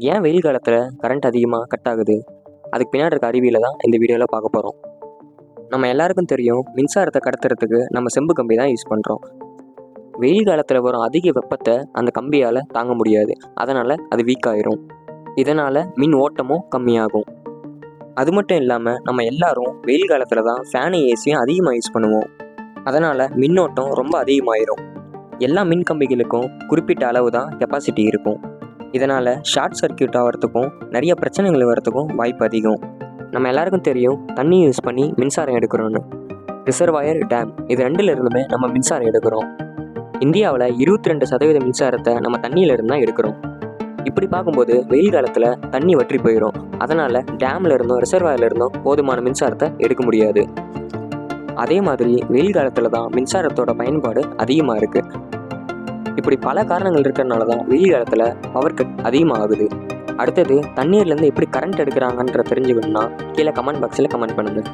ஏன் வெயில் காலத்தில் கரண்ட் அதிகமாக கட் ஆகுது? அதுக்கு பின்னாடி இருக்க அறிவியலை தான் இந்த வீடியோவில் பார்க்க போகிறோம். நம்ம எல்லாருக்கும் தெரியும், மின்சாரத்தை கடத்துறதுக்கு நம்ம செம்பு கம்பி தான் யூஸ் பண்ணுறோம். வெயில் காலத்தில் வரும் அதிக வெப்பத்தை அந்த கம்பியால் தாங்க முடியாது. அதனால் அது வீக் ஆயிரும். இதனால் மின் ஓட்டமும் கம்மியாகும். அது மட்டும் இல்லாமல் நம்ம எல்லாரும் வெயில் காலத்தில் தான் ஃபேனு ஏசியும் அதிகமாக யூஸ் பண்ணுவோம். அதனால் மின்னோட்டம் ரொம்ப அதிகமாயிரும். எல்லா மின் கம்பிகளுக்கும் குறிப்பிட்ட அளவு தான் கெப்பாசிட்டி இருக்கும். இதனால் ஷார்ட் சர்க்கியூட் ஆகிறதுக்கும் நிறைய பிரச்சனைகள் வரத்துக்கும் வாய்ப்பு அதிகம். நம்ம எல்லாருக்கும் தெரியும், தண்ணி யூஸ் பண்ணி மின்சாரம் எடுக்கிறோன்னு. ரிசர்வாயர், டேம் இது ரெண்டுலேருந்துமே நம்ம மின்சாரம் எடுக்கிறோம். இந்தியாவில் 22% மின்சாரத்தை நம்ம தண்ணியிலிருந்து தான் எடுக்கிறோம். இப்படி பார்க்கும்போது வெயில் காலத்தில் தண்ணி வற்றி போயிடும். அதனால் டேமில் இருந்தும் ரிசர்வாயரில் இருந்தும் போதுமான மின்சாரத்தை எடுக்க முடியாது. அதே மாதிரி வெயில் காலத்தில் தான் மின்சாரத்தோட பயன்பாடு அதிகமாக இருக்குது. இப்படி பல காரணங்கள் இருக்கிறதுனால தான் வெயில் காலத்தில் பவர் கட் அதிகமாக ஆகுது. அடுத்தது, தண்ணீர்லேருந்து எப்படி கரண்ட் எடுக்கிறாங்கன்ற தெரிஞ்சுக்கணுன்னா கீழே கமெண்ட் பாக்ஸில் கமெண்ட் பண்ணுங்கள்.